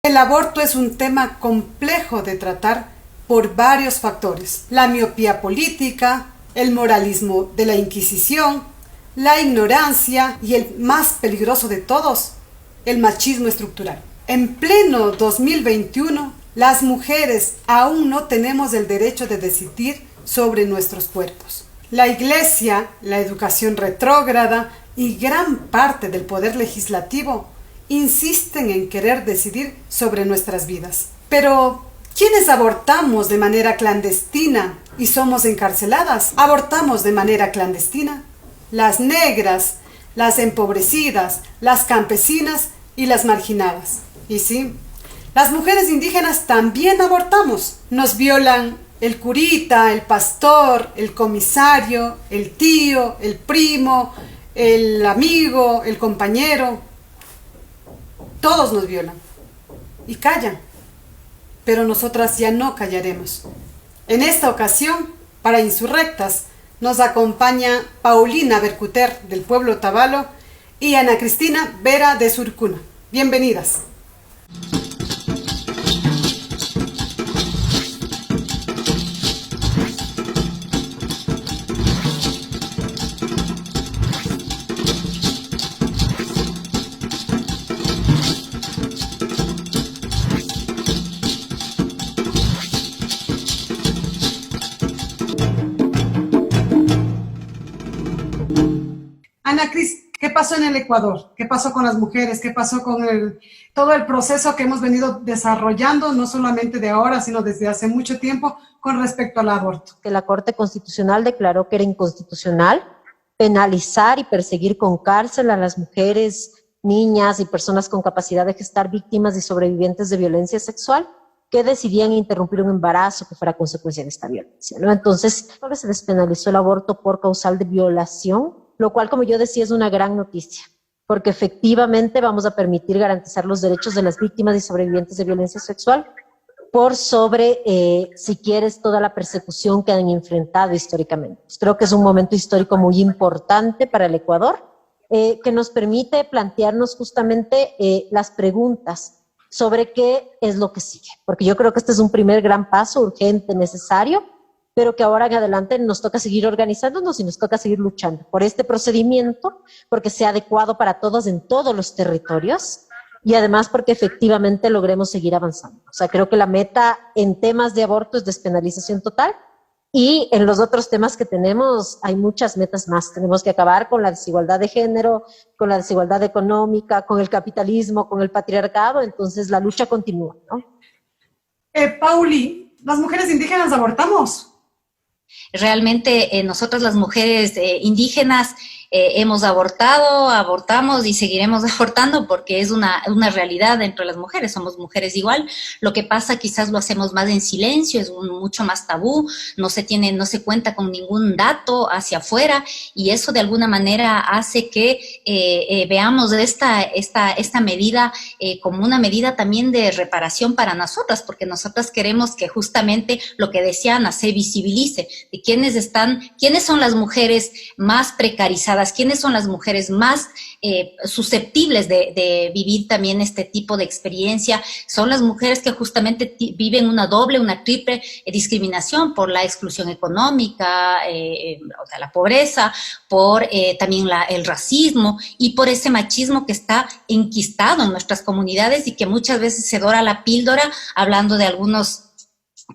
El aborto es un tema complejo de tratar por varios factores: la miopía política, el moralismo de la Inquisición, la ignorancia y el más peligroso de todos, el machismo estructural. En pleno 2021, las mujeres aún no tenemos el derecho de decidir sobre nuestros cuerpos. La Iglesia, la educación retrógrada y gran parte del poder legislativo insisten en querer decidir sobre nuestras vidas. Pero, ¿quiénes abortamos de manera clandestina y somos encarceladas? Abortamos de manera clandestina las negras, las empobrecidas, las campesinas y las marginadas. Y sí, las mujeres indígenas también abortamos. Nos violan el curita, el pastor, el comisario, el tío, el primo, el amigo, el compañero. Todos nos violan y callan, pero nosotras ya no callaremos. En esta ocasión, para Insurrectas, nos acompaña Paulina Bercuter, del pueblo Otavalo, y Ana Cristina Vera, de Surcuna. Bienvenidas. Ana Cris, ¿qué pasó en el Ecuador? ¿Qué pasó con las mujeres? ¿Qué pasó con todo el proceso que hemos venido desarrollando, no solamente de ahora, sino desde hace mucho tiempo, con respecto al aborto? Que la Corte Constitucional declaró que era inconstitucional penalizar y perseguir con cárcel a las mujeres, niñas y personas con capacidad de gestar, víctimas y sobrevivientes de violencia sexual que decidían interrumpir un embarazo que fuera consecuencia de esta violencia, ¿no? Entonces, ahora se despenalizó el aborto por causal de violación, lo cual, como yo decía, es una gran noticia, porque efectivamente vamos a permitir garantizar los derechos de las víctimas y sobrevivientes de violencia sexual por sobre, si quieres, toda la persecución que han enfrentado históricamente. Creo que es un momento histórico muy importante para el Ecuador, que nos permite plantearnos justamente las preguntas sobre qué es lo que sigue, porque yo creo que este es un primer gran paso urgente, necesario, pero que ahora en adelante nos toca seguir organizándonos y nos toca seguir luchando por este procedimiento, porque sea adecuado para todos en todos los territorios y además porque efectivamente logremos seguir avanzando. O sea, creo que la meta en temas de aborto es despenalización total y en los otros temas que tenemos hay muchas metas más. Tenemos que acabar con la desigualdad de género, con la desigualdad económica, con el capitalismo, con el patriarcado, entonces la lucha continúa, ¿no? Pauli, ¿las mujeres indígenas abortamos? Realmente nosotras las mujeres indígenas hemos abortado, abortamos y seguiremos abortando porque es una realidad dentro de las mujeres, somos mujeres igual. Lo que pasa quizás lo hacemos más en silencio, es mucho más tabú, no se cuenta con ningún dato hacia afuera y eso de alguna manera hace que veamos esta medida como una medida también de reparación para nosotras, porque nosotras queremos que justamente lo que decía Ana se visibilice, de quiénes son las mujeres más precarizadas, quiénes son las mujeres más susceptibles de vivir también este tipo de experiencia. Son las mujeres que justamente viven una doble, una triple discriminación por la exclusión económica, o sea, la pobreza, por también el racismo y por ese machismo que está enquistado en nuestras comunidades y que muchas veces se dora la píldora hablando de algunos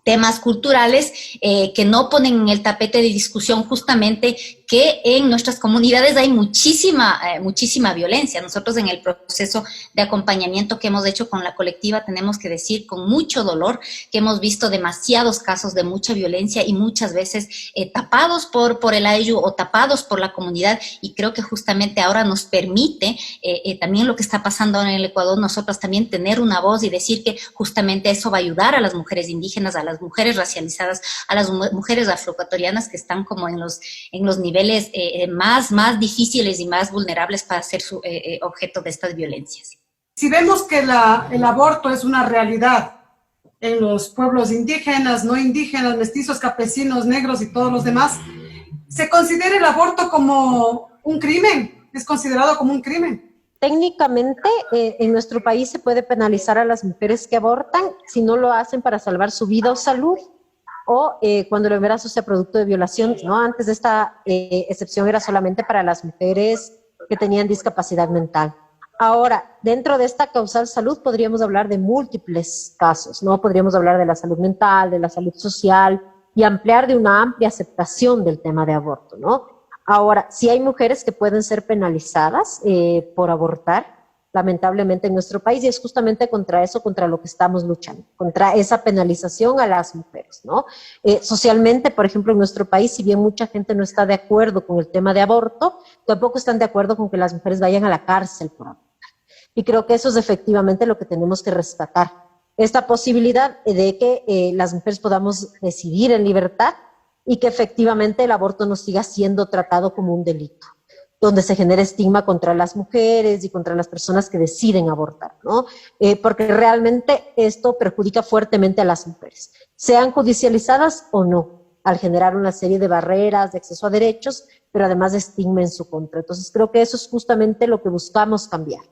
temas culturales que no ponen en el tapete de discusión justamente que en nuestras comunidades hay muchísima violencia. Nosotros en el proceso de acompañamiento que hemos hecho con la colectiva tenemos que decir con mucho dolor que hemos visto demasiados casos de mucha violencia y muchas veces tapados por el AYU o tapados por la comunidad, y creo que justamente ahora nos permite también lo que está pasando ahora en el Ecuador, nosotros también tener una voz y decir que justamente eso va a ayudar a las mujeres indígenas, a las mujeres racializadas, a las mujeres afroecuatorianas que están como en los niveles más difíciles y más vulnerables para ser objeto de estas violencias. Si vemos que el aborto es una realidad en los pueblos indígenas, no indígenas, mestizos, campesinos, negros y todos los demás, ¿se considera el aborto como un crimen? ¿Es considerado como un crimen? técnicamente, en nuestro país se puede penalizar a las mujeres que abortan si no lo hacen para salvar su vida o salud, o cuando el embarazo sea producto de violación, ¿no? Antes de esta excepción era solamente para las mujeres que tenían discapacidad mental. Ahora, dentro de esta causal salud podríamos hablar de múltiples casos, ¿no? Podríamos hablar de la salud mental, de la salud social y ampliar de una amplia aceptación del tema de aborto, ¿no? Ahora, sí hay mujeres que pueden ser penalizadas por abortar, lamentablemente en nuestro país, y es justamente contra eso, contra lo que estamos luchando, contra esa penalización a las mujeres, ¿no? Socialmente, por ejemplo, en nuestro país, si bien mucha gente no está de acuerdo con el tema de aborto, tampoco están de acuerdo con que las mujeres vayan a la cárcel por aborto. Y creo que eso es efectivamente lo que tenemos que rescatar. Esta posibilidad de que las mujeres podamos decidir en libertad y que efectivamente el aborto no siga siendo tratado como un delito, donde se genera estigma contra las mujeres y contra las personas que deciden abortar, ¿no? Porque realmente esto perjudica fuertemente a las mujeres, sean judicializadas o no, al generar una serie de barreras de acceso a derechos, pero además de estigma en su contra. Entonces creo que eso es justamente lo que buscamos cambiar,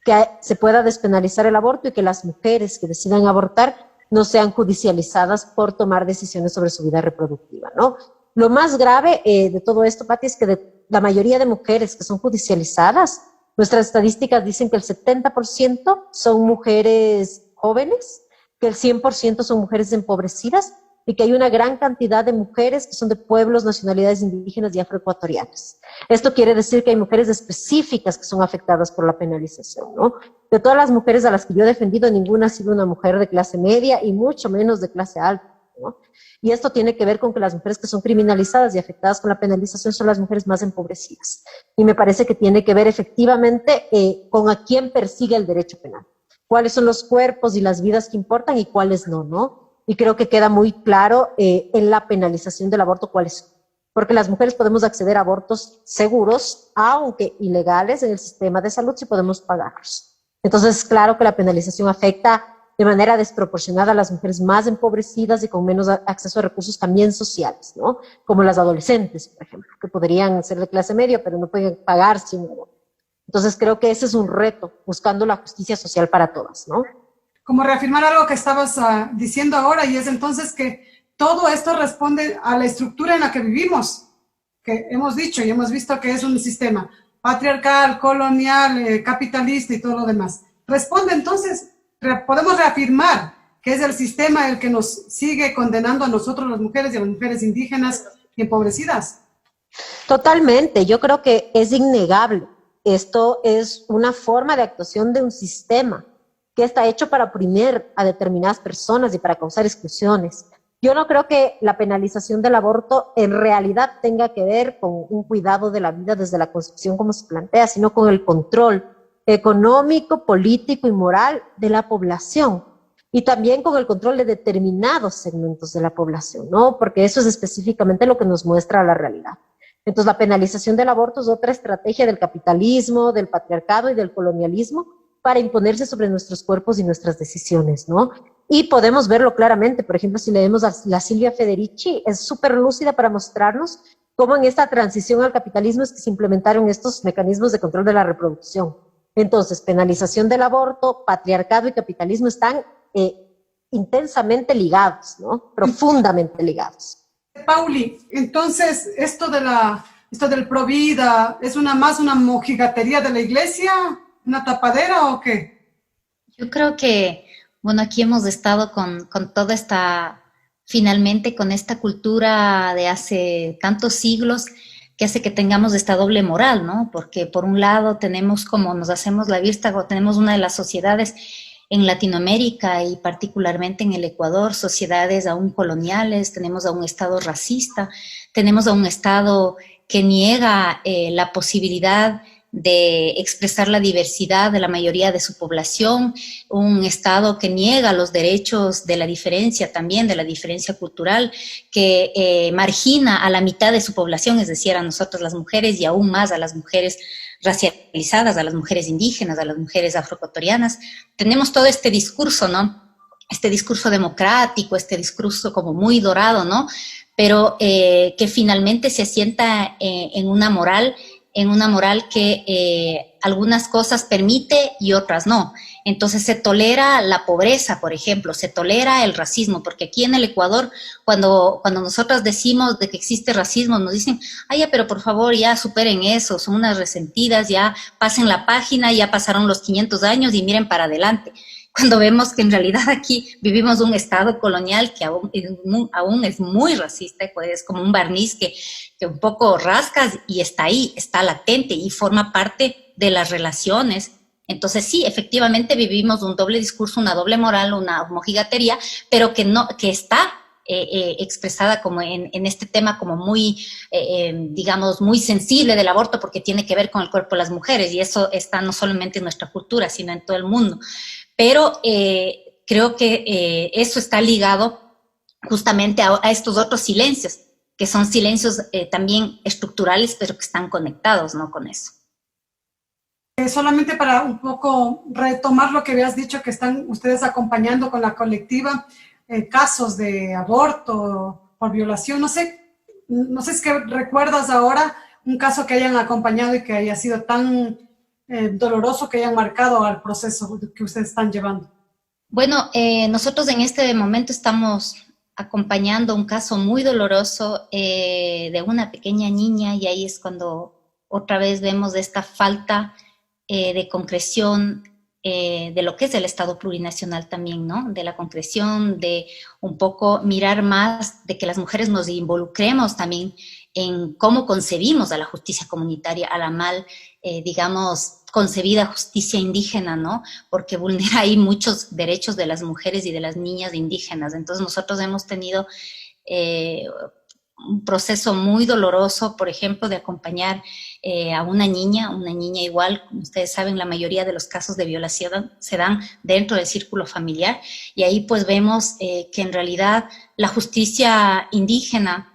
que se pueda despenalizar el aborto y que las mujeres que decidan abortar no sean judicializadas por tomar decisiones sobre su vida reproductiva, ¿no? Lo más grave de todo esto, Pati, es que la mayoría de mujeres que son judicializadas, nuestras estadísticas dicen que el 70% son mujeres jóvenes, que el 100% son mujeres empobrecidas y que hay una gran cantidad de mujeres que son de pueblos, nacionalidades indígenas y afroecuatorianas. Esto quiere decir que hay mujeres específicas que son afectadas por la penalización, ¿no? De todas las mujeres a las que yo he defendido, ninguna ha sido una mujer de clase media y mucho menos de clase alta, ¿no? Y esto tiene que ver con que las mujeres que son criminalizadas y afectadas con la penalización son las mujeres más empobrecidas. Y me parece que tiene que ver efectivamente con a quién persigue el derecho penal. Cuáles son los cuerpos y las vidas que importan y cuáles no, ¿no? Y creo que queda muy claro en la penalización del aborto cuáles son. Porque las mujeres podemos acceder a abortos seguros, aunque ilegales en el sistema de salud, si podemos pagarlos. Entonces, claro que la penalización afecta de manera desproporcionada a las mujeres más empobrecidas y con menos acceso a recursos también sociales, ¿no? Como las adolescentes, por ejemplo, que podrían ser de clase media, pero no pueden pagarse un aborto. Entonces, creo que ese es un reto, buscando la justicia social para todas, ¿no? Como reafirmar algo que estabas diciendo ahora, y es entonces que todo esto responde a la estructura en la que vivimos, que hemos dicho y hemos visto que es un sistema patriarcal, colonial, capitalista y todo lo demás. Responde entonces, podemos reafirmar que es el sistema el que nos sigue condenando a nosotros las mujeres y a las mujeres indígenas y empobrecidas. Totalmente, yo creo que es innegable. Esto es una forma de actuación de un sistema que está hecho para oprimir a determinadas personas y para causar exclusiones. Yo no creo que la penalización del aborto en realidad tenga que ver con un cuidado de la vida desde la concepción como se plantea, sino con el control económico, político y moral de la población y también con el control de determinados segmentos de la población, ¿no? Porque eso es específicamente lo que nos muestra la realidad. Entonces, la penalización del aborto es otra estrategia del capitalismo, del patriarcado y del colonialismo para imponerse sobre nuestros cuerpos y nuestras decisiones, ¿no? Y podemos verlo claramente, por ejemplo, si leemos a la Silvia Federici, es súper lúcida para mostrarnos cómo en esta transición al capitalismo es que se implementaron estos mecanismos de control de la reproducción. Entonces, penalización del aborto, patriarcado y capitalismo están intensamente ligados, ¿no? Profundamente ligados. Pauli, entonces, esto del Provida, ¿es más una mojigatería de la iglesia? ¿Una tapadera o qué? Yo creo que, bueno, aquí hemos estado con toda esta, finalmente con esta cultura de hace tantos siglos que hace que tengamos esta doble moral, ¿no? Porque por un lado tenemos, como nos hacemos la vista, tenemos una de las sociedades en Latinoamérica y particularmente en el Ecuador, sociedades aún coloniales, tenemos a un Estado racista, tenemos a un Estado que niega la posibilidad de expresar la diversidad de la mayoría de su población, un Estado que niega los derechos de la diferencia también, de la diferencia cultural, que margina a la mitad de su población, es decir, a nosotros las mujeres y aún más a las mujeres racializadas, a las mujeres indígenas, a las mujeres afroecuatorianas. Tenemos todo este discurso, ¿no? Este discurso democrático, este discurso como muy dorado, ¿no? Pero que finalmente se asienta en una moral que algunas cosas permite y otras no. Entonces se tolera la pobreza, por ejemplo, se tolera el racismo, porque aquí en el Ecuador, cuando nosotras decimos de que existe racismo, nos dicen, ay, ya, pero por favor, ya superen eso, son unas resentidas, ya pasen la página, ya pasaron los 500 años y miren para adelante. Cuando vemos que en realidad aquí vivimos un estado colonial que aún es muy racista, pues es como un barniz que un poco rascas y está ahí, está latente y forma parte de las relaciones. Entonces sí, efectivamente vivimos un doble discurso, una doble moral, una mojigatería, pero que está expresada como en este tema como muy, digamos, muy sensible del aborto, porque tiene que ver con el cuerpo de las mujeres, y eso está no solamente en nuestra cultura, sino en todo el mundo. Pero creo que eso está ligado justamente a estos otros silencios, que son silencios también estructurales, pero que están conectados, ¿no?, con eso. Solamente para un poco retomar lo que habías dicho, que están ustedes acompañando con la colectiva casos de aborto por violación. No sé si que recuerdas ahora un caso que hayan acompañado y que haya sido tan doloroso, que hayan marcado al proceso que ustedes están llevando. Bueno, nosotros en este momento estamos acompañando un caso muy doloroso de una pequeña niña, y ahí es cuando otra vez vemos esta falta de concreción de lo que es el Estado plurinacional también, ¿no? De la concreción, de un poco mirar más, de que las mujeres nos involucremos también en cómo concebimos a la justicia comunitaria, a la mal, digamos, concebida justicia indígena, ¿no? Porque vulnera ahí muchos derechos de las mujeres y de las niñas indígenas. Entonces nosotros hemos tenido un proceso muy doloroso, por ejemplo, de acompañar a una niña igual, como ustedes saben, la mayoría de los casos de violación se dan dentro del círculo familiar, y ahí pues vemos que en realidad la justicia indígena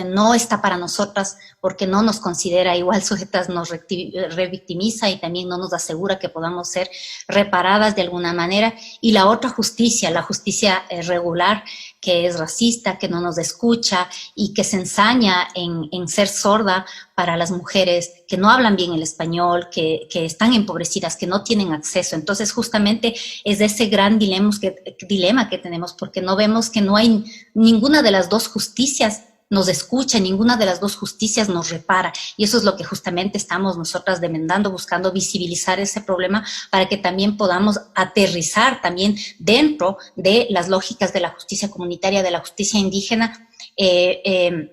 no está para nosotras, porque no nos considera igual sujetas, nos revictimiza y también no nos asegura que podamos ser reparadas de alguna manera. Y la otra justicia, la justicia regular, que es racista, que no nos escucha y que se ensaña en ser sorda para las mujeres que no hablan bien el español, que están empobrecidas, que no tienen acceso. Entonces justamente es ese gran dilema que tenemos, porque no vemos que no hay ninguna de las dos justicias nos escucha, ninguna de las dos justicias nos repara, y eso es lo que justamente estamos nosotras demandando, buscando visibilizar ese problema para que también podamos aterrizar también dentro de las lógicas de la justicia comunitaria, de la justicia indígena, que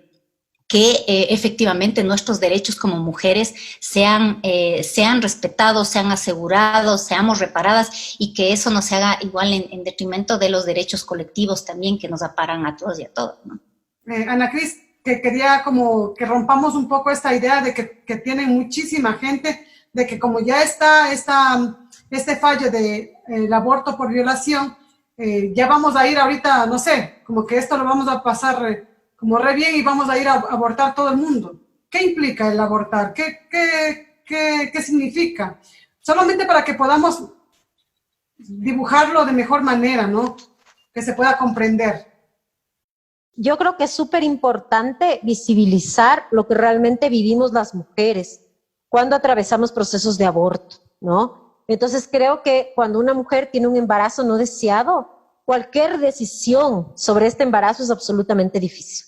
efectivamente nuestros derechos como mujeres sean respetados, sean asegurados, seamos reparadas, y que eso no se haga igual en detrimento de los derechos colectivos también que nos aparan a todos y a todas, ¿no? Ana Cris, que quería como que rompamos un poco esta idea de que tiene muchísima gente, de que como ya está este fallo del aborto por violación, ya vamos a ir ahorita, no sé, como que esto lo vamos a pasar como re bien y vamos a ir a abortar todo el mundo. ¿Qué implica el abortar? ¿Qué significa? Solamente para que podamos dibujarlo de mejor manera, ¿no? Que se pueda comprender. Yo creo que es súper importante visibilizar lo que realmente vivimos las mujeres cuando atravesamos procesos de aborto, ¿no? Entonces creo que cuando una mujer tiene un embarazo no deseado, cualquier decisión sobre este embarazo es absolutamente difícil.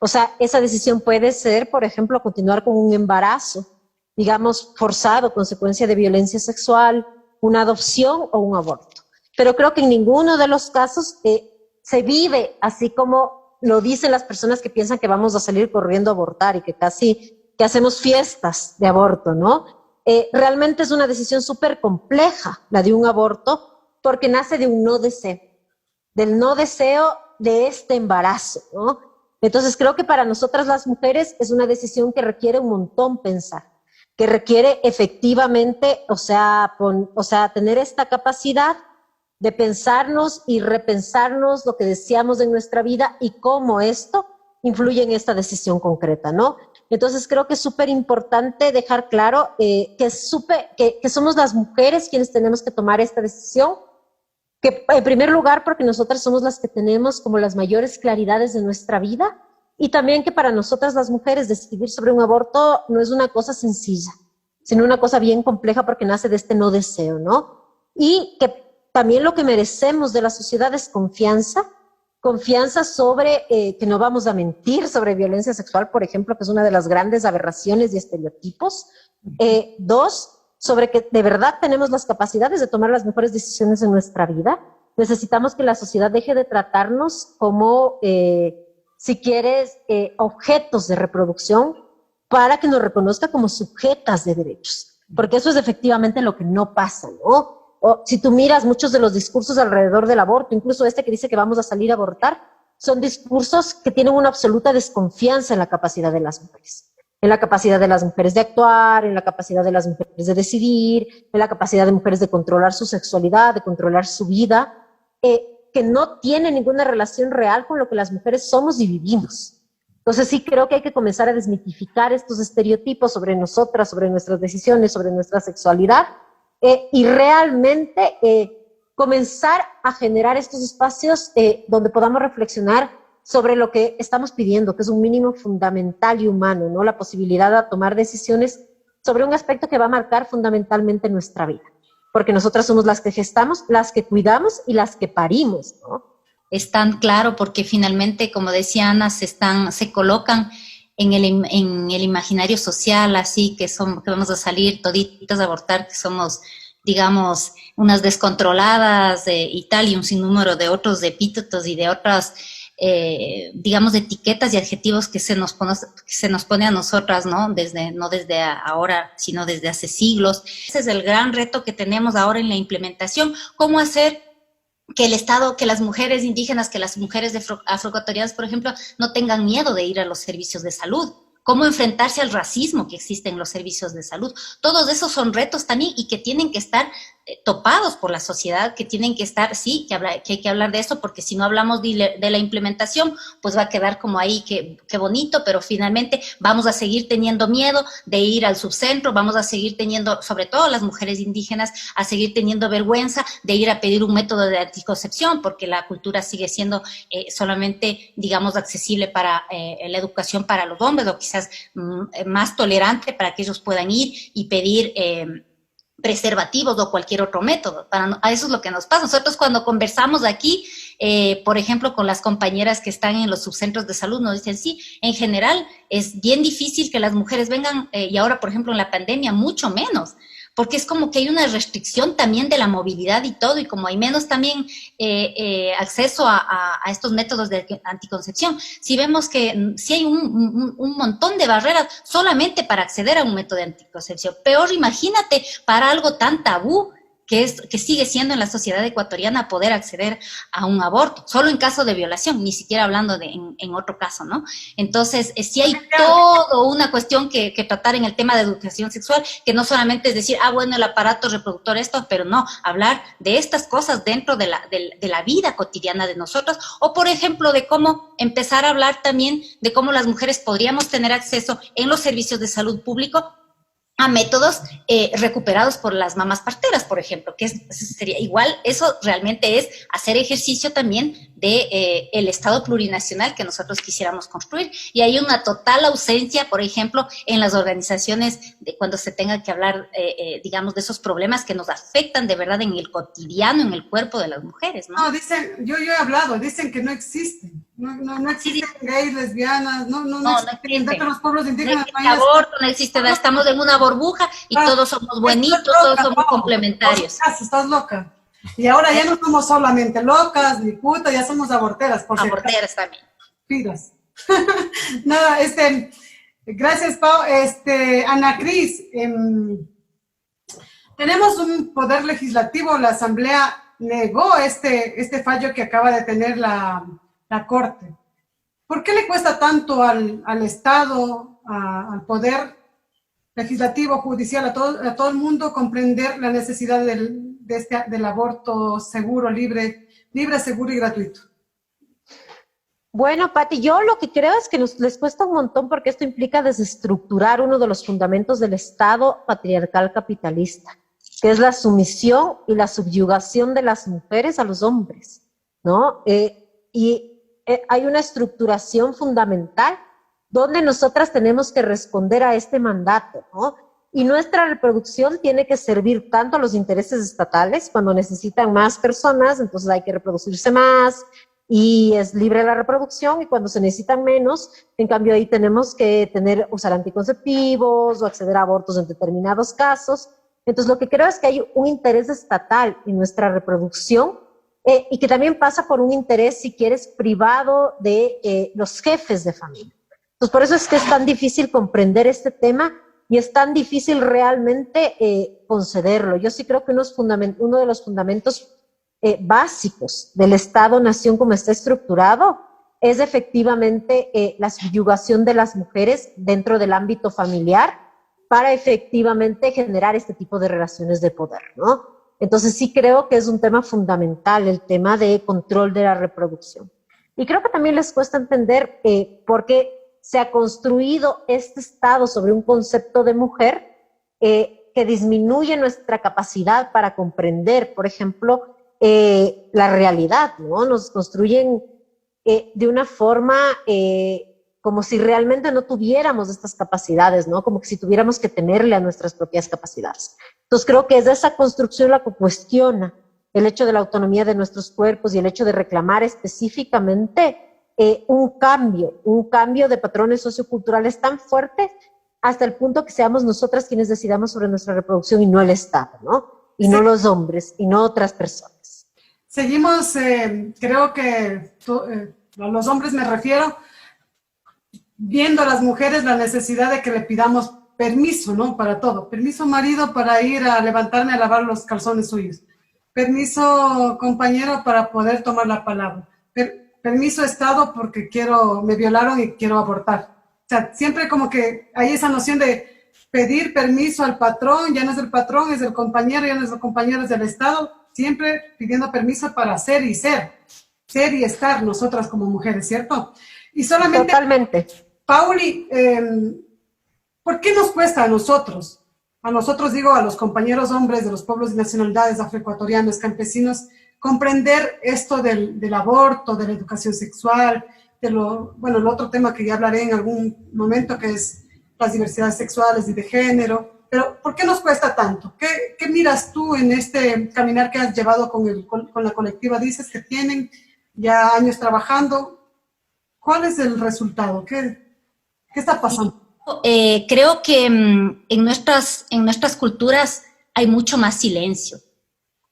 O sea, esa decisión puede ser, por ejemplo, continuar con un embarazo, digamos, forzado, consecuencia de violencia sexual, una adopción o un aborto. Pero creo que en ninguno de los casos se vive así como lo dicen las personas que piensan que vamos a salir corriendo a abortar y que hacemos fiestas de aborto, ¿no? Realmente es una decisión súper compleja, la de un aborto, porque nace de un no deseo, del no deseo de este embarazo, ¿no? Entonces creo que para nosotras las mujeres es una decisión que requiere un montón pensar, que requiere efectivamente, o sea, tener esta capacidad de pensarnos y repensarnos lo que deseamos en nuestra vida y cómo esto influye en esta decisión concreta, ¿no? Entonces creo que es súper importante dejar claro que somos las mujeres quienes tenemos que tomar esta decisión, que en primer lugar porque nosotras somos las que tenemos como las mayores claridades de nuestra vida, y también que para nosotras las mujeres decidir sobre un aborto no es una cosa sencilla. sino una cosa bien compleja porque nace de este no deseo, ¿no? Y que también lo que merecemos de la sociedad es confianza, confianza sobre que no vamos a mentir sobre violencia sexual, por ejemplo, que es una de las grandes aberraciones y estereotipos. Dos, sobre que de verdad tenemos las capacidades de tomar las mejores decisiones en nuestra vida. Necesitamos que la sociedad deje de tratarnos como, si quieres, objetos de reproducción, para que nos reconozca como sujetas de derechos, porque eso es efectivamente lo que no pasa, ¿no? O, si tú miras muchos de los discursos alrededor del aborto, incluso este que dice que vamos a salir a abortar, son discursos que tienen una absoluta desconfianza en la capacidad de las mujeres, en la capacidad de las mujeres de actuar, en la capacidad de las mujeres de decidir, en la capacidad de mujeres de controlar su sexualidad, de controlar su vida, que no tiene ninguna relación real con lo que las mujeres somos y vivimos. Entonces sí creo que hay que comenzar a desmitificar estos estereotipos sobre nosotras, sobre nuestras decisiones, sobre nuestra sexualidad, y realmente comenzar a generar estos espacios donde podamos reflexionar sobre lo que estamos pidiendo, que es un mínimo fundamental y humano, ¿no? La posibilidad de tomar decisiones sobre un aspecto que va a marcar fundamentalmente nuestra vida, porque nosotras somos las que gestamos, las que cuidamos y las que parimos, ¿no? Es tan claro porque finalmente, como decía Ana, se colocan en el imaginario social, así que vamos a salir toditas a abortar, que somos, digamos, unas descontroladas y tal, y un sinnúmero de otros epítetos y de otras, digamos, etiquetas y adjetivos que se nos pone a nosotras, ¿no? No desde ahora, sino desde hace siglos. Ese es el gran reto que tenemos ahora en la implementación, cómo hacer que el Estado, que las mujeres indígenas, que las mujeres afroecuatorianas, por ejemplo, no tengan miedo de ir a los servicios de salud. Cómo enfrentarse al racismo que existe en los servicios de salud. Todos esos son retos también y que tienen que estar topados por la sociedad, que tienen que estar, sí, que hay que hablar de eso, porque si no hablamos de la implementación, pues va a quedar como ahí, que bonito, pero finalmente vamos a seguir teniendo miedo de ir al subcentro, vamos a seguir teniendo, sobre todo las mujeres indígenas, a seguir teniendo vergüenza de ir a pedir un método de anticoncepción, porque la cultura sigue siendo solamente, digamos, accesible para la educación para los hombres, o quizás más tolerante para que ellos puedan ir y pedir preservativos o cualquier otro método. A eso es lo que nos pasa. Nosotros cuando conversamos aquí, por ejemplo, con las compañeras que están en los subcentros de salud, nos dicen, sí, en general es bien difícil que las mujeres vengan, y ahora, por ejemplo, en la pandemia, mucho menos, porque es como que hay una restricción también de la movilidad y todo, y como hay menos también acceso a estos métodos de anticoncepción, si vemos que sí hay un montón de barreras solamente para acceder a un método de anticoncepción. Peor, imagínate, para algo tan tabú que sigue siendo en la sociedad ecuatoriana poder acceder a un aborto, solo en caso de violación, ni siquiera hablando en otro caso, ¿no? Entonces, sí hay toda una cuestión que tratar en el tema de educación sexual, que no solamente es decir, bueno, el aparato reproductor esto, pero no, hablar de estas cosas dentro de la vida cotidiana de nosotros, o por ejemplo, de cómo empezar a hablar también de cómo las mujeres podríamos tener acceso en los servicios de salud público a métodos recuperados por las mamás parteras, por ejemplo, que sería igual, eso realmente es hacer ejercicio también de el Estado plurinacional que nosotros quisiéramos construir. Y hay una total ausencia, por ejemplo, en las organizaciones de cuando se tenga que hablar, digamos, de esos problemas que nos afectan de verdad en el cotidiano, en el cuerpo de las mujeres, ¿no? No, dicen, yo he hablado, dicen que no existen. No existen gays, lesbianas, no existen. Dentro de los pueblos indígenas no existe aborto, no existe nada. Estamos en una burbuja y todos somos buenitos, todos somos complementarios. Estás loca. Y ahora ya no somos solamente locas ni putas, ya somos aborteras. Aborteras también. Pidas. Nada, gracias, Pau. Ana Cris, tenemos un poder legislativo, la Asamblea negó este fallo que acaba de tener la Corte. ¿Por qué le cuesta tanto al Estado, al poder legislativo, judicial, a todo el mundo comprender la necesidad del aborto seguro, libre, seguro y gratuito? Bueno, Pati, yo lo que creo es que les cuesta un montón porque esto implica desestructurar uno de los fundamentos del Estado patriarcal capitalista, que es la sumisión y la subyugación de las mujeres a los hombres, ¿no? Hay una estructuración fundamental donde nosotras tenemos que responder a este mandato, ¿no? Y nuestra reproducción tiene que servir tanto a los intereses estatales, cuando necesitan más personas, entonces hay que reproducirse más, y es libre la reproducción, y cuando se necesitan menos, en cambio ahí tenemos que usar anticonceptivos o acceder a abortos en determinados casos. Entonces lo que creo es que hay un interés estatal en nuestra reproducción, y que también pasa por un interés, si quieres, privado de los jefes de familia. Entonces por eso es que es tan difícil comprender este tema y es tan difícil realmente concederlo. Yo sí creo que uno de los fundamentos básicos del Estado-Nación como está estructurado es efectivamente la subyugación de las mujeres dentro del ámbito familiar para efectivamente generar este tipo de relaciones de poder, ¿no? Entonces sí creo que es un tema fundamental el tema de control de la reproducción. Y creo que también les cuesta entender por qué se ha construido este Estado sobre un concepto de mujer que disminuye nuestra capacidad para comprender, por ejemplo, la realidad, ¿no? Nos construyen de una forma como si realmente no tuviéramos estas capacidades, ¿no? Como que si tuviéramos que tenerle a nuestras propias capacidades. Entonces creo que es esa construcción la que cuestiona el hecho de la autonomía de nuestros cuerpos y el hecho de reclamar específicamente un cambio de patrones socioculturales tan fuerte hasta el punto que seamos nosotras quienes decidamos sobre nuestra reproducción y no el Estado, ¿no? Y no los hombres, y no otras personas. Seguimos, creo que a los hombres me refiero, viendo a las mujeres la necesidad de que le pidamos permiso, ¿no? Para todo. Permiso marido para ir a levantarme a lavar los calzones suyos. Permiso compañero para poder tomar la palabra. Permiso Estado porque me violaron y quiero abortar. O sea, siempre como que hay esa noción de pedir permiso al patrón, ya no es el patrón, es el compañero, ya no es el compañero, es del Estado, siempre pidiendo permiso para ser y estar nosotras como mujeres, ¿cierto? Y solamente... Totalmente. Pauli, ¿por qué nos cuesta a nosotros? A nosotros digo, a los compañeros hombres de los pueblos y nacionalidades afroecuatorianos, campesinos, comprender esto del aborto, de la educación sexual, el otro tema que ya hablaré en algún momento, que es las diversidades sexuales y de género. Pero, ¿por qué nos cuesta tanto? ¿Qué miras tú en este caminar que has llevado con la colectiva? Dices que tienen ya años trabajando. ¿Cuál es el resultado? ¿Qué está pasando? Creo que en nuestras culturas hay mucho más silencio.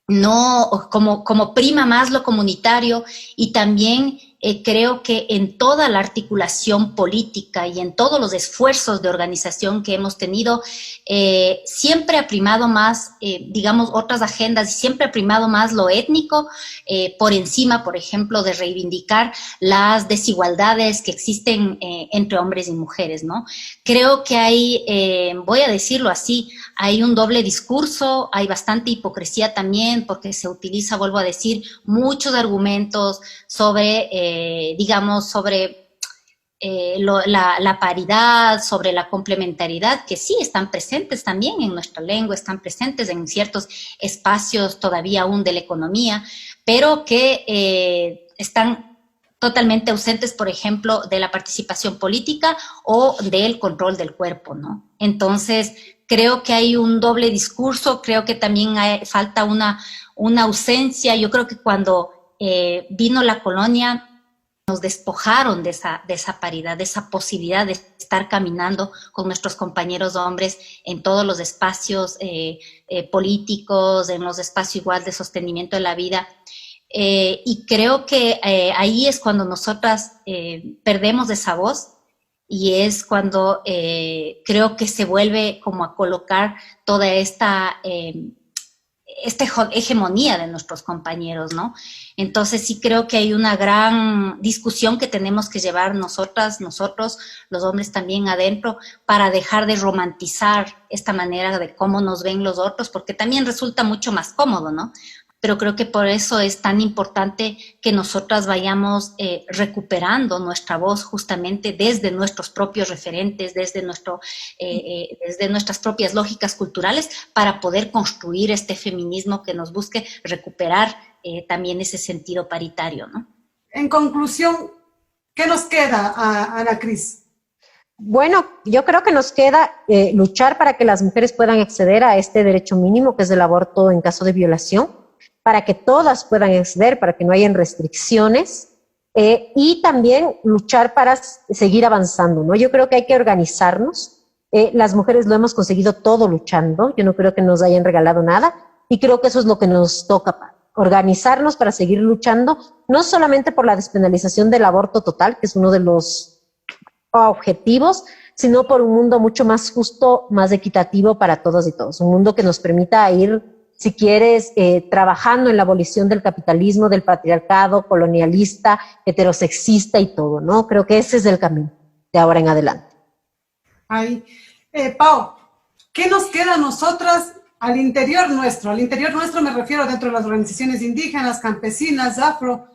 No, como prima más lo comunitario, y también creo que en toda la articulación política y en todos los esfuerzos de organización que hemos tenido, siempre ha primado más, digamos, otras agendas, y siempre ha primado más lo étnico por encima, por ejemplo, de reivindicar las desigualdades que existen entre hombres y mujeres, ¿no? Creo que hay, voy a decirlo así, hay un doble discurso, hay bastante hipocresía también, porque se utiliza, vuelvo a decir, muchos argumentos sobre, la paridad, sobre la complementariedad, que sí están presentes también en nuestra lengua, están presentes en ciertos espacios todavía aún de la economía, pero que están totalmente ausentes, por ejemplo, de la participación política o del control del cuerpo, ¿no? Entonces, creo que hay un doble discurso, creo que también falta una ausencia. Yo creo que cuando vino la colonia nos despojaron de esa paridad, de esa posibilidad de estar caminando con nuestros compañeros hombres en todos los espacios políticos, en los espacios igual de sostenimiento de la vida. Y creo que ahí es cuando nosotras perdemos esa voz, y es cuando creo que se vuelve como a colocar toda esta hegemonía de nuestros compañeros, ¿no? Entonces sí creo que hay una gran discusión que tenemos que llevar nosotros, los hombres también adentro, para dejar de romantizar esta manera de cómo nos ven los otros, porque también resulta mucho más cómodo, ¿no? Pero creo que por eso es tan importante que nosotras vayamos recuperando nuestra voz justamente desde nuestros propios referentes, desde nuestras propias lógicas culturales, para poder construir este feminismo que nos busque recuperar también ese sentido paritario, ¿no? En conclusión, ¿qué nos queda, Ana Cris? Bueno, yo creo que nos queda luchar para que las mujeres puedan acceder a este derecho mínimo, que es el aborto en caso de violación, para que todas puedan acceder, para que no hayan restricciones, y también luchar para seguir avanzando, ¿no? Yo creo que hay que organizarnos. Las mujeres lo hemos conseguido todo luchando. Yo no creo que nos hayan regalado nada, y creo que eso es lo que nos toca, organizarnos para seguir luchando, no solamente por la despenalización del aborto total, que es uno de los objetivos, sino por un mundo mucho más justo, más equitativo para todas y todos. Un mundo que nos permita ir, si quieres, trabajando en la abolición del capitalismo, del patriarcado colonialista, heterosexista y todo, ¿no? Creo que ese es el camino de ahora en adelante. Ay, Pau, ¿qué nos queda a nosotras al interior nuestro? Al interior nuestro me refiero dentro de las organizaciones indígenas, campesinas, afro.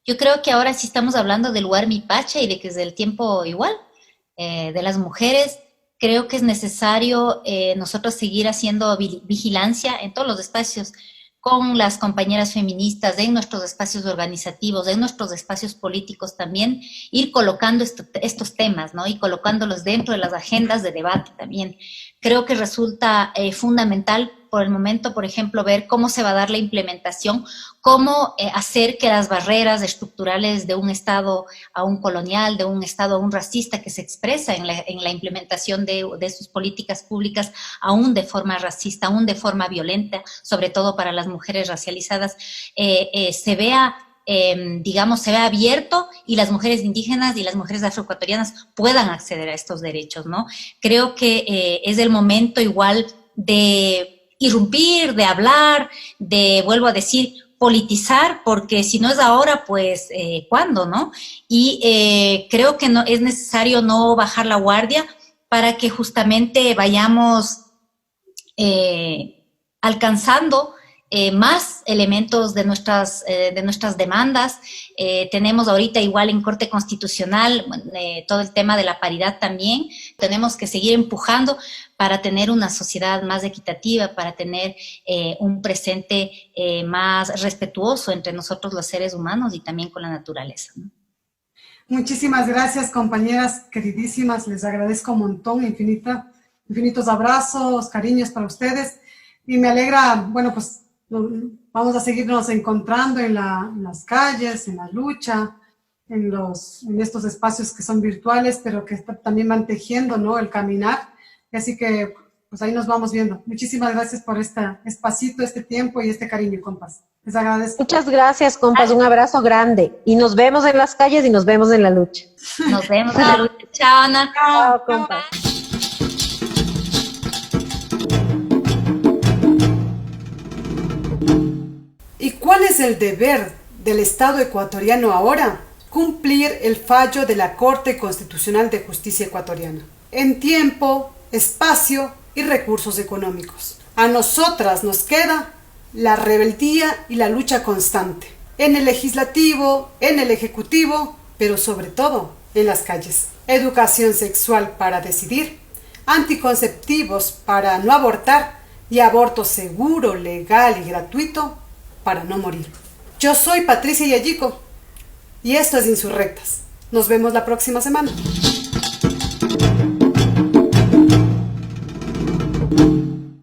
Yo creo que ahora sí estamos hablando del lugar Mipacha y de que es del tiempo igual, de las mujeres. Creo que es necesario nosotros seguir haciendo vigilancia en todos los espacios con las compañeras feministas, en nuestros espacios organizativos, en nuestros espacios políticos también, ir colocando estos temas, ¿no? Y colocándolos dentro de las agendas de debate también. Creo que resulta fundamental por el momento, por ejemplo, ver cómo se va a dar la implementación, cómo hacer que las barreras estructurales de un Estado a un colonial, de un Estado a un racista que se expresa en la implementación de sus políticas públicas, aún de forma racista, aún de forma violenta, sobre todo para las mujeres racializadas, se vea abierto y las mujeres indígenas y las mujeres afroecuatorianas puedan acceder a estos derechos, ¿no? Creo que es el momento igual de irrumpir, de hablar, de, vuelvo a decir, politizar, porque si no es ahora, pues, ¿cuándo, no? Y creo que no, es necesario no bajar la guardia para que justamente vayamos alcanzando más elementos de nuestras demandas. Tenemos ahorita igual en Corte Constitucional todo el tema de la paridad también. Tenemos que seguir empujando para tener una sociedad más equitativa, para tener un presente más respetuoso entre nosotros los seres humanos y también con la naturaleza, ¿no? Muchísimas gracias, compañeras queridísimas. Les agradezco un montón, infinitos abrazos, cariños para ustedes. Y me alegra, bueno, pues vamos a seguirnos encontrando en las calles, en la lucha, en estos espacios que son virtuales, pero que también van tejiendo, ¿no?, el caminar. Así que, pues ahí nos vamos viendo. Muchísimas gracias por este espacito, este tiempo y este cariño, compas. Les agradezco. Muchas gracias, compas. Un abrazo grande. Y nos vemos en las calles y nos vemos en la lucha. Nos vemos en la lucha. Chao, Ana. Chao, compas. ¿Y cuál es el deber del Estado ecuatoriano ahora? Cumplir el fallo de la Corte Constitucional de Justicia ecuatoriana, en tiempo, espacio y recursos económicos. A nosotras nos queda la rebeldía y la lucha constante, en el legislativo, en el ejecutivo, pero sobre todo en las calles. Educación sexual para decidir, anticonceptivos para no abortar y aborto seguro, legal y gratuito para no morir. Yo soy Patricia Yayico y esto es Insurrectas. Nos vemos la próxima semana.